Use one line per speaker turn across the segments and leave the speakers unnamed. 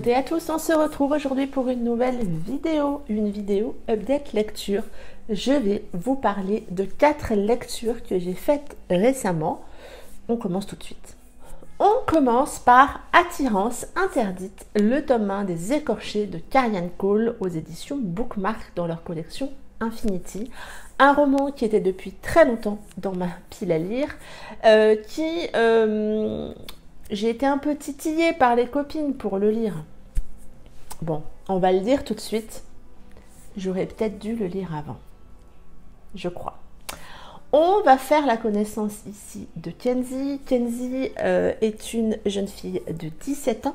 toutes et à tous, on se retrouve aujourd'hui pour une nouvelle vidéo, une vidéo update lecture. Je vais vous parler de 4 lectures que j'ai faites récemment. On commence tout de suite. On commence par Attirance interdite, le tome 1 des Écorchés de Karianne Cole aux éditions Bookmark dans leur collection Infinity. Un roman qui était depuis très longtemps dans ma pile à lire, j'ai été un peu titillée par les copines pour le lire. Bon, on va le lire tout de suite. J'aurais peut-être dû le lire avant, je crois. On va faire la connaissance ici de Kenzie. Kenzie est une jeune fille de 17 ans.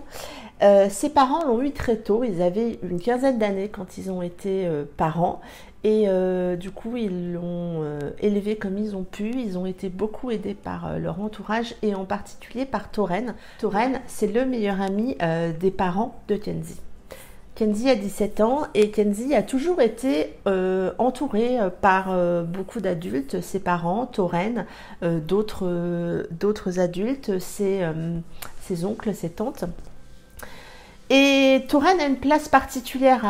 Ses parents l'ont eu très tôt, ils avaient une quinzaine d'années quand ils ont été parents. Et du coup, ils l'ont élevée comme ils ont pu. Ils ont été beaucoup aidés par leur entourage et en particulier par Tauren. Tauren, c'est le meilleur ami des parents de Kenzie. Kenzie a 17 ans et Kenzie a toujours été entourée par beaucoup d'adultes, ses parents, Tauren, d'autres adultes, ses oncles, ses tantes. Et Tauren a une place particulière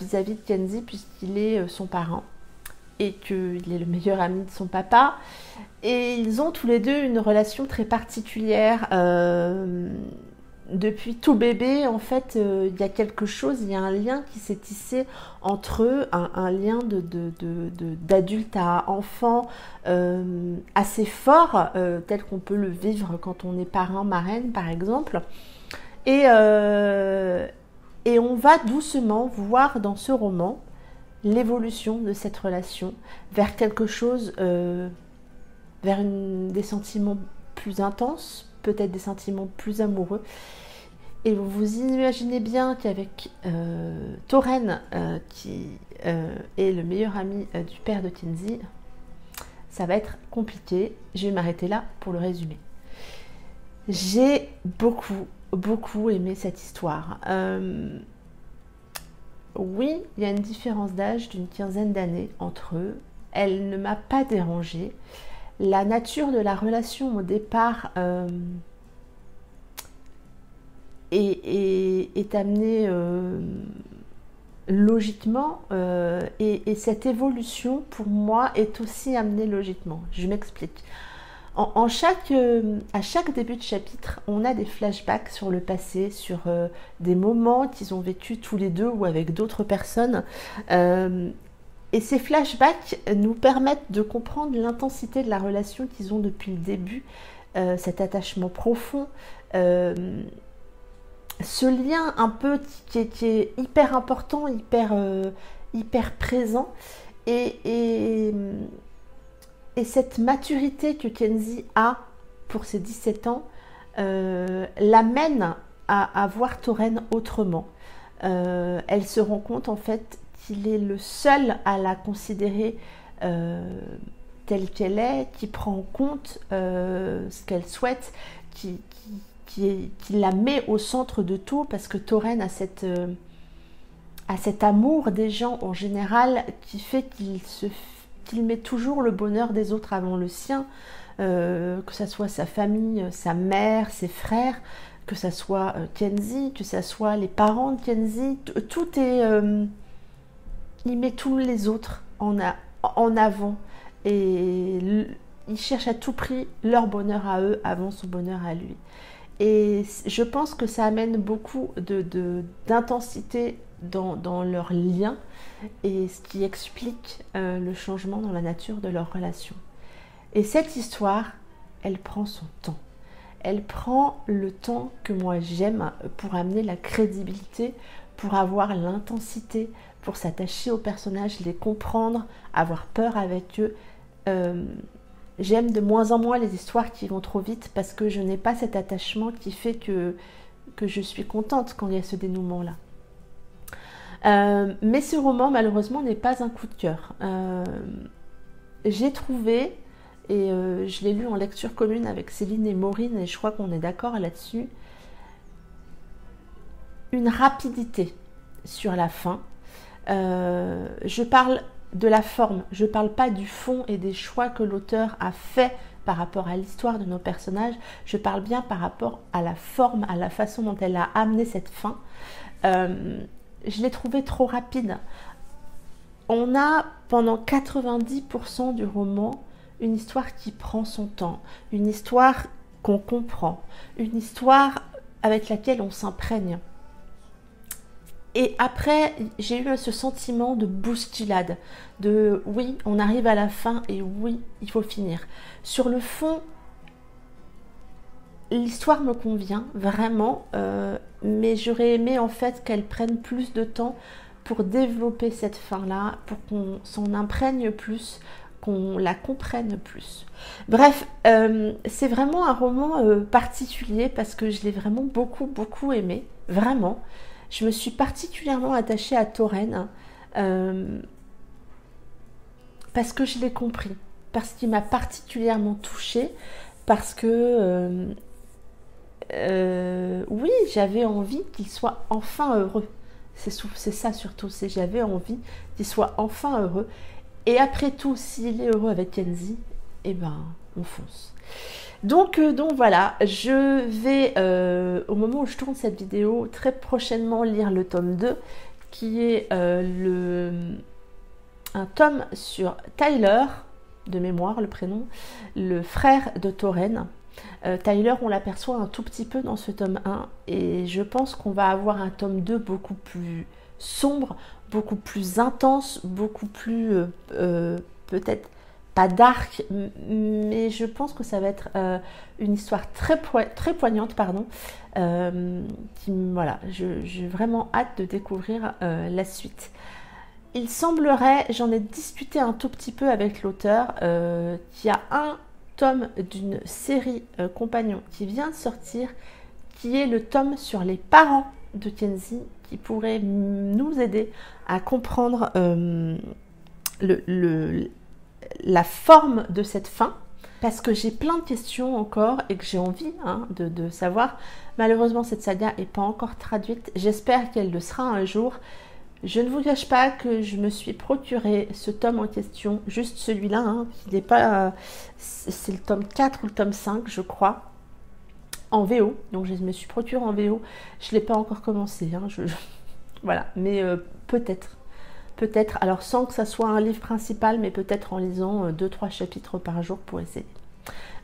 vis-à-vis de Kenzie puisqu'il est son parent et qu'il est le meilleur ami de son papa. Et ils ont tous les deux une relation très particulière. Depuis tout bébé, en fait, il y a quelque chose, il y a un lien qui s'est tissé entre eux, un lien d'adulte à enfant assez fort, tel qu'on peut le vivre quand on est parrain, marraine, par exemple. Et on va doucement voir dans ce roman l'évolution de cette relation vers quelque chose, vers des sentiments plus intenses, peut-être des sentiments plus amoureux. Et vous imaginez bien qu'avec Tauren, qui est le meilleur ami du père de Kenzie, ça va être compliqué. Je vais m'arrêter là pour le résumer. J'ai beaucoup aimé cette histoire. Oui, il y a une différence d'âge d'une quinzaine d'années entre eux. Elle ne m'a pas dérangée. La nature de la relation au départ est amenée logiquement et cette évolution pour moi est aussi amenée logiquement. Je m'explique. À chaque début de chapitre, on a des flashbacks sur le passé, sur des moments qu'ils ont vécu tous les deux ou avec d'autres personnes. Et ces flashbacks nous permettent de comprendre l'intensité de la relation qu'ils ont depuis le début, cet attachement profond, ce lien un peu qui est hyper important, hyper présent. Et cette maturité que Kenzie a pour ses 17 ans l'amène à voir Tauren autrement. Elle se rend compte en fait qu'il est le seul à la considérer telle qu'elle est, qui prend en compte ce qu'elle souhaite, qui la met au centre de tout, parce que Tauren a cet amour des gens en général qui fait qu'il met toujours le bonheur des autres avant le sien, que ce soit sa famille, sa mère, ses frères, que ce soit Kenzie, que ce soit les parents de Kenzie, tout est... il met tous les autres en avant et il cherche à tout prix leur bonheur à eux avant son bonheur à lui. Et je pense que ça amène beaucoup d'intensité dans leur lien et ce qui explique le changement dans la nature de leur relation. Et cette histoire, elle prend son temps. Elle prend le temps que moi j'aime pour amener la crédibilité, pour avoir l'intensité, pour s'attacher aux personnages, les comprendre, avoir peur avec eux. J'aime de moins en moins les histoires qui vont trop vite parce que je n'ai pas cet attachement qui fait que je suis contente quand il y a ce dénouement-là. Mais ce roman, malheureusement, n'est pas un coup de cœur. J'ai trouvé, et je l'ai lu en lecture commune avec Céline et Maureen, et je crois qu'on est d'accord là-dessus, une rapidité sur la fin. Je parle de la forme, je ne parle pas du fond et des choix que l'auteur a fait par rapport à l'histoire de nos personnages, je parle bien par rapport à la forme, à la façon dont elle a amené cette fin. Je l'ai trouvé trop rapide. On a pendant 90% du roman une histoire qui prend son temps, une histoire qu'on comprend, une histoire avec laquelle on s'imprègne. Et après, j'ai eu ce sentiment de bousculade, de oui, on arrive à la fin et oui, il faut finir. Sur le fond, l'histoire me convient vraiment, mais j'aurais aimé en fait qu'elle prenne plus de temps pour développer cette fin-là, pour qu'on s'en imprègne plus, qu'on la comprenne plus. Bref, c'est vraiment un roman particulier parce que je l'ai vraiment beaucoup aimé, vraiment. Je me suis particulièrement attachée à Tauren parce que je l'ai compris, parce qu'il m'a particulièrement touchée, parce que oui, j'avais envie qu'il soit enfin heureux. C'est ça surtout, c'est j'avais envie qu'il soit enfin heureux. Et après tout, s'il est heureux avec Kenzie, eh ben, on fonce. Donc voilà, je vais, au moment où je tourne cette vidéo, très prochainement lire le tome 2, qui est un tome sur Tyler, de mémoire le prénom, le frère de Tauren. Tyler, on l'aperçoit un tout petit peu dans ce tome 1, et je pense qu'on va avoir un tome 2 beaucoup plus sombre, beaucoup plus intense, beaucoup plus peut-être pas dark, mais je pense que ça va être une histoire très poignante, pardon. Voilà, j'ai vraiment hâte de découvrir la suite. Il semblerait, j'en ai discuté un tout petit peu avec l'auteur, qu'il y a un tome d'une série compagnon qui vient de sortir, qui est le tome sur les parents de Kenzie, qui pourrait nous aider à comprendre la forme de cette fin, parce que j'ai plein de questions encore et que j'ai envie de savoir. Malheureusement, cette saga n'est pas encore traduite. J'espère qu'elle le sera un jour. Je ne vous cache pas que je me suis procuré ce tome en question, juste celui-là, qui n'est pas... c'est le tome 4 ou le tome 5, je crois, en VO. Donc je me suis procuré en VO. Je ne l'ai pas encore commencé, voilà, mais peut-être, alors sans que ça soit un livre principal, mais peut-être en lisant 2-3 chapitres par jour pour essayer.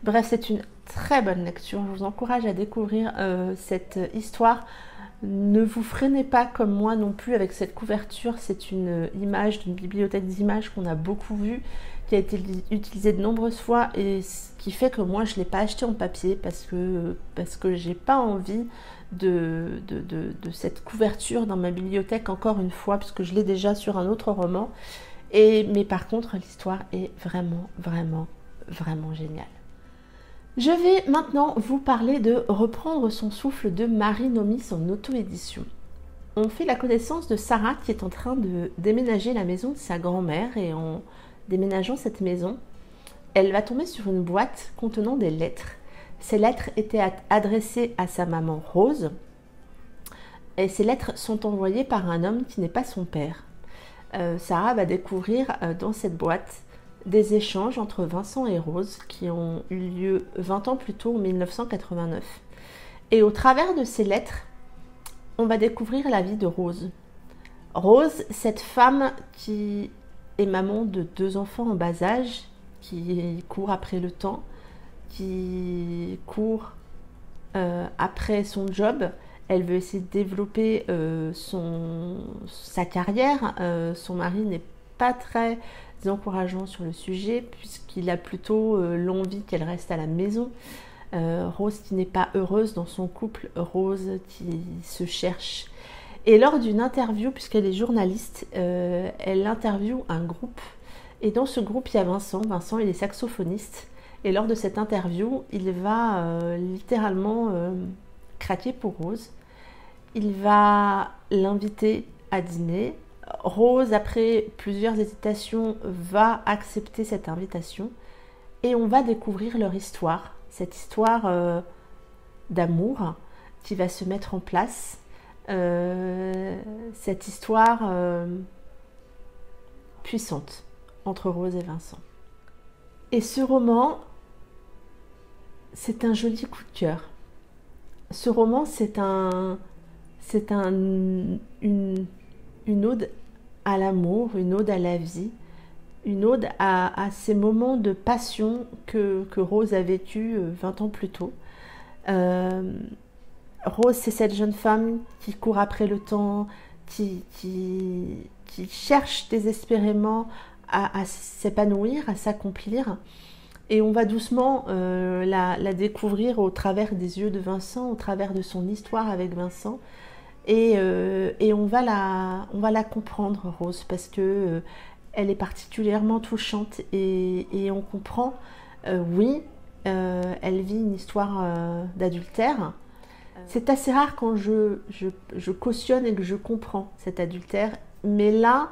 Bref, c'est une très bonne lecture. Je vous encourage à découvrir cette histoire. Ne vous freinez pas comme moi non plus avec cette couverture. C'est une image d'une bibliothèque d'images qu'on a beaucoup vue, qui a été utilisée de nombreuses fois, et ce qui fait que moi je ne l'ai pas acheté en papier parce que j'ai pas envie de cette couverture dans ma bibliothèque encore une fois, puisque je l'ai déjà sur un autre roman. Mais par contre, l'histoire est vraiment géniale. Je vais maintenant vous parler de Reprendre son souffle de Marie Nomis en auto-édition. On fait la connaissance de Sarah qui est en train de déménager la maison de sa grand-mère, et en déménageant cette maison, elle va tomber sur une boîte contenant des lettres. Ces lettres étaient adressées à sa maman Rose, et ces lettres sont envoyées par un homme qui n'est pas son père. Sarah va découvrir dans cette boîte des échanges entre Vincent et Rose qui ont eu lieu 20 ans plus tôt, en 1989. Et au travers de ces lettres, on va découvrir la vie de Rose. Rose, cette femme qui est maman de 2 enfants en bas âge, qui court après le temps, qui court après son job. Elle veut essayer de développer sa carrière. Son mari n'est pas très encourageant sur le sujet, puisqu'il a plutôt l'envie qu'elle reste à la maison. Rose qui n'est pas heureuse dans son couple, Rose qui se cherche. Et lors d'une interview, puisqu'elle est journaliste, elle interviewe un groupe. Et dans ce groupe, il y a Vincent. Vincent, il est saxophoniste. Et lors de cette interview, il va littéralement craquer pour Rose. Il va l'inviter à dîner. Rose, après plusieurs hésitations, va accepter cette invitation, et on va découvrir leur histoire, cette histoire d'amour qui va se mettre en place, cette histoire puissante entre Rose et Vincent. Et ce roman, c'est un joli coup de cœur. Ce roman, c'est un C'est une ode à l'amour, une ode à la vie, une ode à ces moments de passion que Rose a vécu 20 ans plus tôt. Rose, c'est cette jeune femme qui court après le temps, qui cherche désespérément à s'épanouir, à s'accomplir. Et on va doucement la découvrir au travers des yeux de Vincent, au travers de son histoire avec Vincent. Et on va la comprendre, Rose, parce que elle est particulièrement touchante et on comprend, oui, elle vit une histoire d'adultère. C'est assez rare quand je cautionne et que je comprends cet adultère, mais là,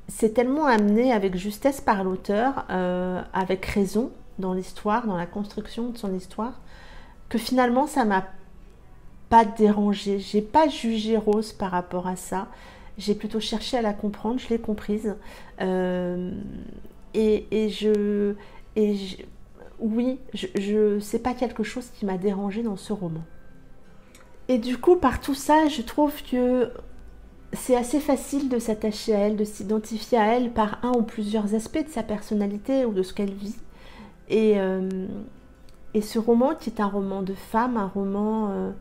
c'est tellement amené avec justesse par l'auteur, avec raison dans l'histoire, dans la construction de son histoire, que finalement ça m'a pas dérangée. J'ai pas jugé Rose par rapport à ça. J'ai plutôt cherché à la comprendre, je l'ai comprise. Oui, c'est pas quelque chose qui m'a dérangée dans ce roman. Et du coup, par tout ça, je trouve que c'est assez facile de s'attacher à elle, de s'identifier à elle par un ou plusieurs aspects de sa personnalité ou de ce qu'elle vit. Et ce roman, qui est un roman de femme, un roman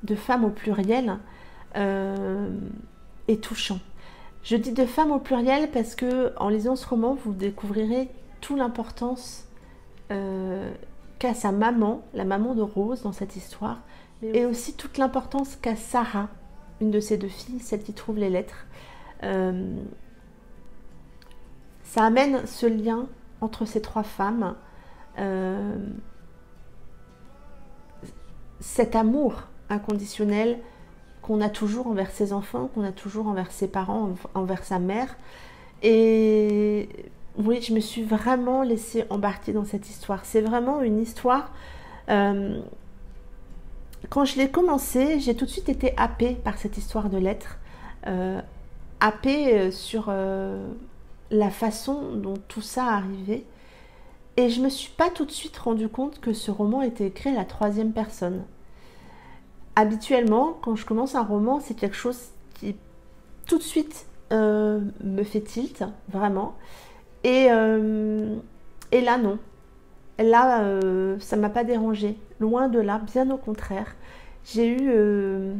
de femme au pluriel, est touchant. Je dis de femme au pluriel parce que en lisant ce roman, vous découvrirez toute l'importance qu'a sa maman, la maman de Rose dans cette histoire, et aussi toute l'importance qu'a Sarah, une de ses deux filles, celle qui trouve les lettres. Ça amène ce lien entre ces trois femmes, cet amour inconditionnel qu'on a toujours envers ses enfants, qu'on a toujours envers ses parents, envers sa mère. Et oui, je me suis vraiment laissée embarquer dans cette histoire. C'est vraiment une histoire... Quand je l'ai commencé, j'ai tout de suite été happée par cette histoire de lettres, happée sur la façon dont tout ça arrivait. Et je ne me suis pas tout de suite rendu compte que ce roman était écrit à la troisième personne. Habituellement, quand je commence un roman, c'est quelque chose qui tout de suite me fait tilt, vraiment. Et là, non. Là, ça ne m'a pas dérangée. Loin de là, bien au contraire. J'ai eu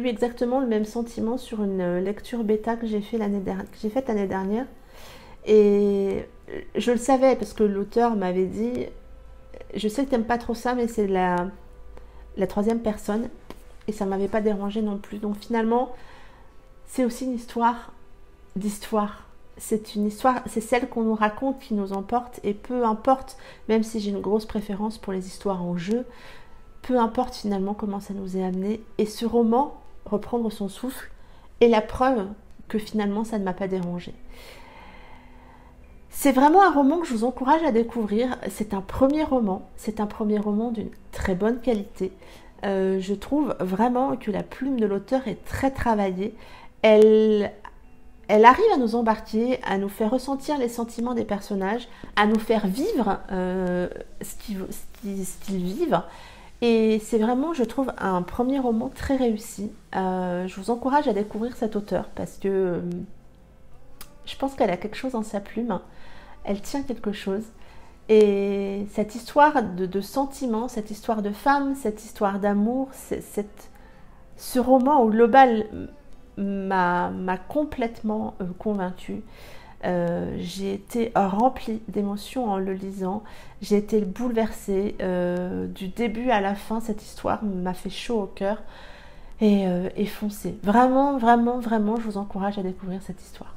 exactement le même sentiment sur une lecture bêta que j'ai faite l'année dernière. Et je le savais parce que l'auteur m'avait dit, je sais que tu n'aimes pas trop ça, mais c'est la troisième personne. Et ça ne m'avait pas dérangée non plus. Donc finalement, c'est aussi une histoire d'histoire. C'est une histoire, c'est celle qu'on nous raconte qui nous emporte, et peu importe, même si j'ai une grosse préférence pour les histoires en jeu, peu importe finalement comment ça nous est amené. Et ce roman, reprendre son souffle, est la preuve que finalement ça ne m'a pas dérangée. C'est vraiment un roman que je vous encourage à découvrir. C'est un premier roman d'une très bonne qualité. Je trouve vraiment que la plume de l'auteur est très travaillée. Elle arrive à nous embarquer, à nous faire ressentir les sentiments des personnages, à nous faire vivre ce qu'ils vivent. Et c'est vraiment, je trouve, un premier roman très réussi. Je vous encourage à découvrir cet auteur parce que je pense qu'elle a quelque chose dans sa plume. Elle tient quelque chose. Et cette histoire de sentiments, cette histoire de femme, cette histoire d'amour, ce roman au global m'a complètement convaincue. J'ai été remplie d'émotions en le lisant. J'ai été bouleversée. Du début à la fin, cette histoire m'a fait chaud au cœur. Et foncez. Vraiment, vraiment, vraiment, je vous encourage à découvrir cette histoire.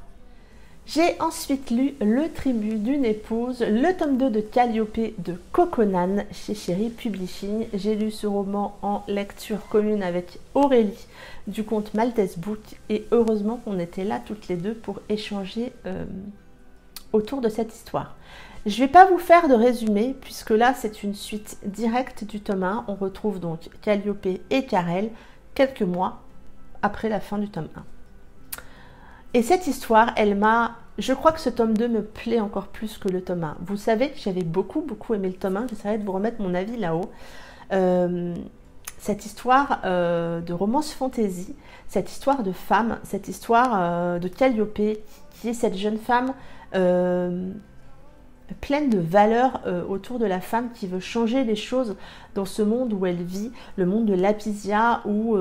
J'ai ensuite lu Le tribut d'une épouse, le tome 2 de Calliope de Coconan chez Chéri Publishing. J'ai lu ce roman en lecture commune avec Aurélie du compte Maltese Book, et heureusement qu'on était là toutes les deux pour échanger autour de cette histoire. Je ne vais pas vous faire de résumé puisque là c'est une suite directe du tome 1. On retrouve donc Calliope et Carel quelques mois après la fin du tome 1. Et cette histoire, je crois que ce tome 2 me plaît encore plus que le tome 1. Vous savez que j'avais beaucoup aimé le tome 1. J'essaierai de vous remettre mon avis là-haut. cette histoire de romance fantasy, cette histoire de femme, cette histoire de Calliope, qui est cette jeune femme pleine de valeurs autour de la femme qui veut changer les choses dans ce monde où elle vit, le monde de Lapisia, où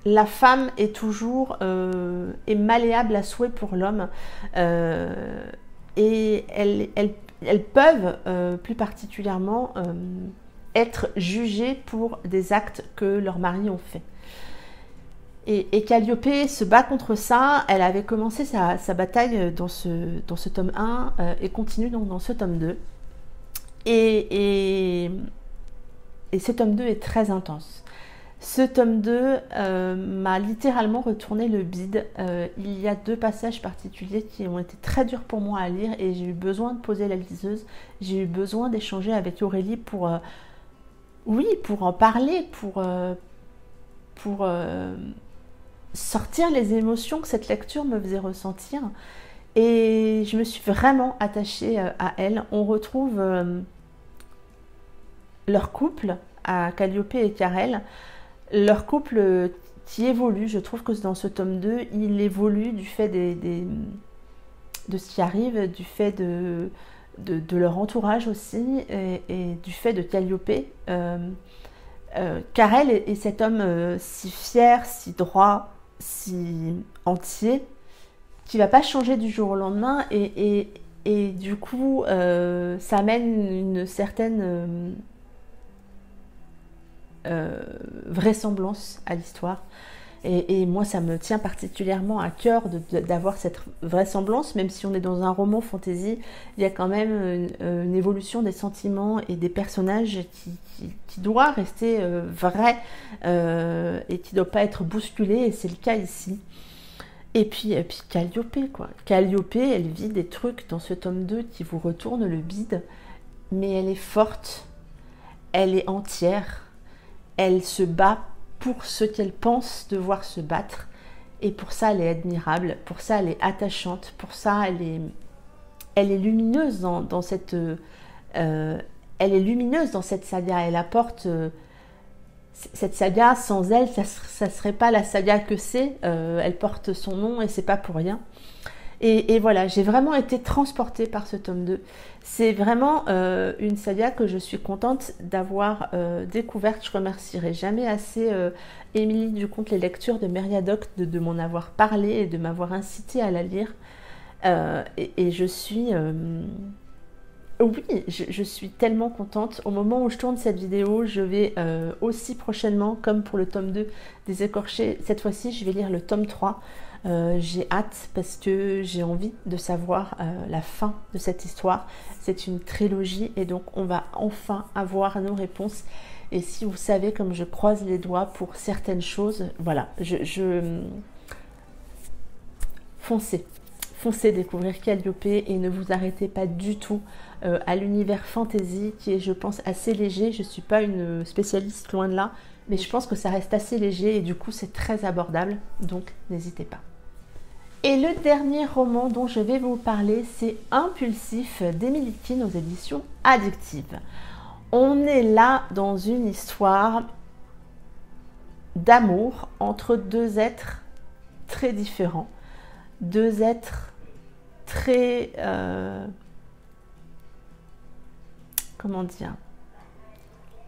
la femme est toujours est malléable à souhait pour l'homme, et elles peuvent plus particulièrement être jugées pour des actes que leurs maris ont faits. Et Calliope se bat contre ça. Elle avait commencé sa bataille dans ce tome 1 et continue donc dans ce tome 2. Et ce tome 2 est très intense. Ce tome 2 m'a littéralement retourné le bide. Il y a 2 passages particuliers qui ont été très durs pour moi à lire et j'ai eu besoin de poser la liseuse. J'ai eu besoin d'échanger avec Aurélie pour en parler, pour sortir les émotions que cette lecture me faisait ressentir. Et je me suis vraiment attachée à elle. On retrouve leur couple, à Calliope et Carel, leur couple qui évolue. Je trouve que dans ce tome 2, il évolue du fait de ce qui arrive, du fait de leur entourage aussi, et du fait de Calliope. Carel est cet homme si fier, si droit, si entier, qui va pas changer du jour au lendemain, et du coup ça amène une certaine vraisemblance à l'histoire, et moi ça me tient particulièrement à cœur d'avoir cette vraisemblance, même si on est dans un roman fantasy. Il y a quand même une évolution des sentiments et des personnages qui doit rester vrai, et qui ne doit pas être bousculé, et c'est le cas ici. Et puis Calliope, quoi. Calliope, elle vit des trucs dans ce tome 2 qui vous retournent le bide, mais elle est forte, elle est entière, elle se bat pour ce qu'elle pense devoir se battre, et pour ça elle est admirable, pour ça elle est attachante, pour ça elle est lumineuse dans cette elle est lumineuse dans cette saga. Elle apporte cette saga. Sans elle, ça serait pas la saga que c'est. Elle porte son nom et c'est pas pour rien. Et voilà, j'ai vraiment été transportée par ce tome 2. C'est vraiment une saga que je suis contente d'avoir découverte. Je remercierai jamais assez Émilie du Conte Les Lectures de Meriadoc de m'en avoir parlé et de m'avoir incité à la lire. Et je suis... oui, je suis tellement contente. Au moment où je tourne cette vidéo, je vais aussi prochainement, comme pour le tome 2 des Écorchés, cette fois-ci je vais lire le tome 3. J'ai hâte parce que j'ai envie de savoir la fin de cette histoire. C'est une trilogie et donc on va enfin avoir nos réponses. Et si vous savez comme je croise les doigts pour certaines choses, voilà, foncez découvrir Calliope et ne vous arrêtez pas du tout à l'univers fantasy qui est, je pense, assez léger. Je ne suis pas une spécialiste, loin de là, mais je pense que ça reste assez léger et du coup c'est très abordable, donc n'hésitez pas. Et le dernier roman dont je vais vous parler, c'est Impulsif d'Émilie Keane aux éditions Addictive. On est là dans une histoire d'amour entre 2 êtres très différents, 2 êtres très... comment dire,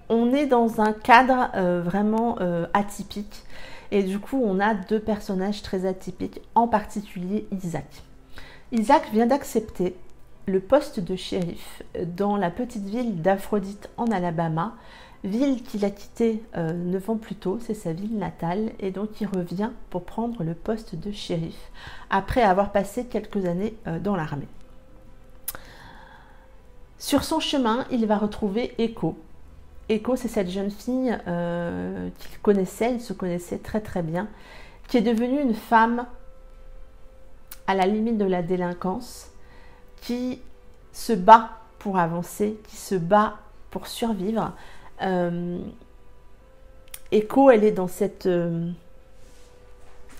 on est dans un cadre vraiment atypique, et du coup on a 2 personnages très atypiques, en particulier Isaac. Isaac vient d'accepter le poste de shérif dans la petite ville d'Aphrodite en Alabama, ville qu'il a quittée 9 ans plus tôt, c'est sa ville natale, et donc il revient pour prendre le poste de shérif après avoir passé quelques années dans l'armée. Sur son chemin, il va retrouver Echo. Echo, c'est cette jeune fille qu'il connaissait, il se connaissait très très bien, qui est devenue une femme à la limite de la délinquance, qui se bat pour avancer, qui se bat pour survivre. Echo, elle est dans cette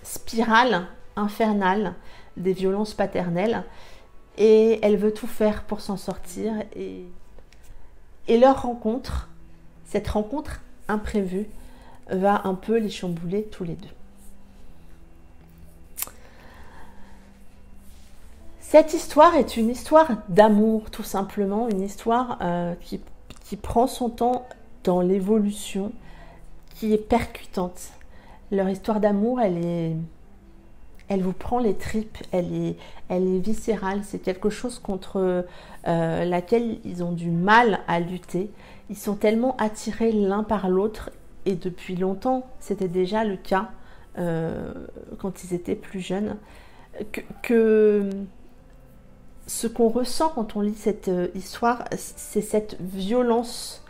spirale infernale des violences paternelles, et elle veut tout faire pour s'en sortir. Et leur rencontre, cette rencontre imprévue va un peu les chambouler tous les deux. Cette histoire est une histoire d'amour, tout simplement, une histoire qui prend son temps dans l'évolution, qui est percutante. Leur histoire d'amour, elle vous prend les tripes, elle est viscérale, c'est quelque chose contre laquelle ils ont du mal à lutter. Ils sont tellement attirés l'un par l'autre, et depuis longtemps, c'était déjà le cas quand ils étaient plus jeunes, que ce qu'on ressent quand on lit cette histoire, c'est cette violence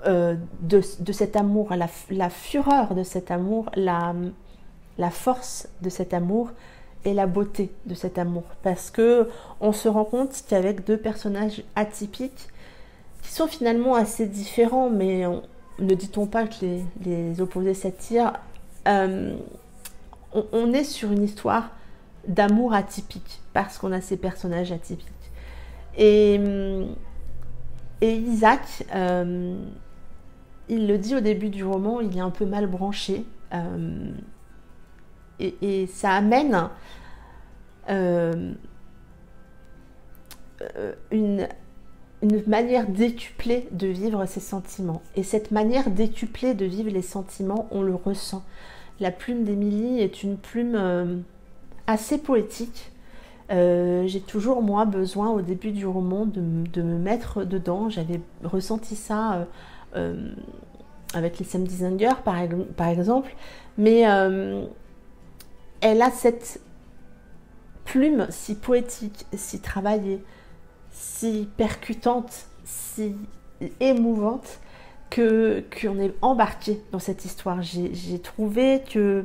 de cet amour, la fureur de cet amour, la force de cet amour et la beauté de cet amour. Parce que on se rend compte qu'avec deux personnages atypiques, qui sont finalement assez différents, mais ne dit-on pas que les opposés s'attirent, on est sur une histoire d'amour atypique, parce qu'on a ces personnages atypiques. Et Isaac, il le dit au début du roman, il est un peu mal branché, et ça amène une manière décuplée de vivre ses sentiments. Et cette manière décuplée de vivre les sentiments, on le ressent. La plume d'Émilie est une plume assez poétique. J'ai toujours, moi, besoin au début du roman de me mettre dedans. J'avais ressenti ça avec les Sam Dizinger, par exemple. Mais elle a cette plume si poétique, si travaillée, si percutante, si émouvante, qu'on est embarqué dans cette histoire. J'ai trouvé que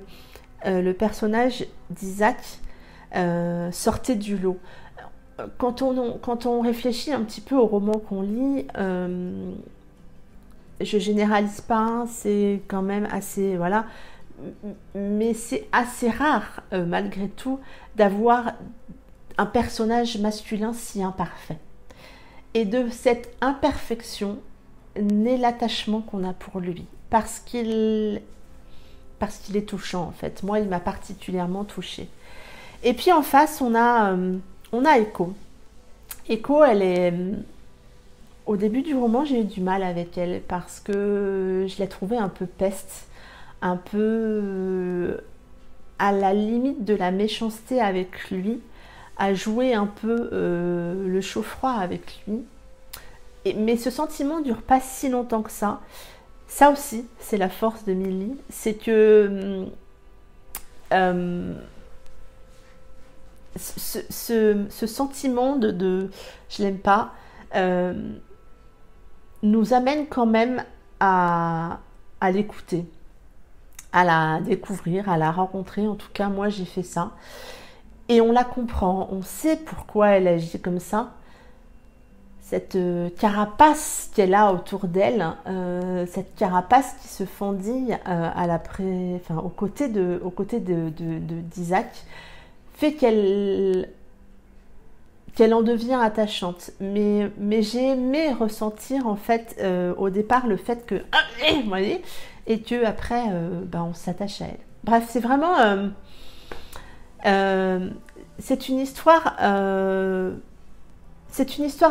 le personnage d'Isaac sortait du lot. Quand on réfléchit un petit peu au roman qu'on lit, je généralise pas, c'est quand même assez, voilà, mais c'est assez rare malgré tout d'avoir un personnage masculin si imparfait. Et de cette imperfection naît l'attachement qu'on a pour lui, parce qu'il est touchant en fait. Moi, il m'a particulièrement touchée. Et puis en face, on a Echo. Echo, elle est... Au début du roman, j'ai eu du mal avec elle parce que je l'ai trouvée un peu peste, un peu à la limite de la méchanceté avec lui, à jouer un peu le chaud-froid avec lui. Mais ce sentiment dure pas si longtemps que ça. Ça aussi, c'est la force de Milly, c'est que ce sentiment de je l'aime pas nous amène quand même à l'écouter, à la découvrir, à la rencontrer. En tout cas, moi, j'ai fait ça. Et on la comprend, on sait pourquoi elle agit comme ça. Cette carapace qu'elle a autour d'elle, cette carapace qui se fendille aux côtés d'Isaac, fait qu'elle en devient attachante. Mais j'ai aimé ressentir en fait au départ le fait que et que après on s'attache à elle. Bref, c'est vraiment c'est une histoire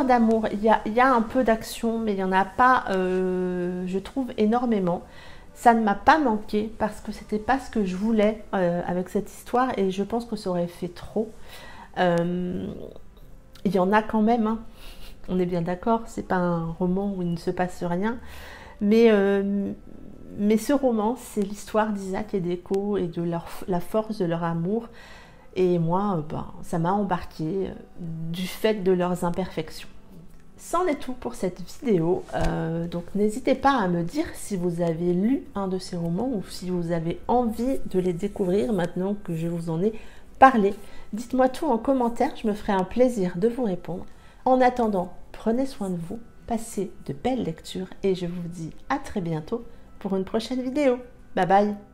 d'amour. Il y a un peu d'action, mais il n'y en a pas, je trouve, énormément. Ça ne m'a pas manqué parce que c'était pas ce que je voulais avec cette histoire, et je pense que ça aurait fait trop. Il y en a quand même, hein. On est bien d'accord, c'est pas un roman où il ne se passe rien, mais ce roman, c'est l'histoire d'Isaac et d'Echo et de la force de leur amour. Et moi, ça m'a embarqué du fait de leurs imperfections. C'en est tout pour cette vidéo. Donc n'hésitez pas à me dire si vous avez lu un de ces romans ou si vous avez envie de les découvrir maintenant que je vous en ai parlé. Dites-moi tout en commentaire, je me ferai un plaisir de vous répondre. En attendant, prenez soin de vous, passez de belles lectures et je vous dis à très bientôt pour une prochaine vidéo. Bye bye!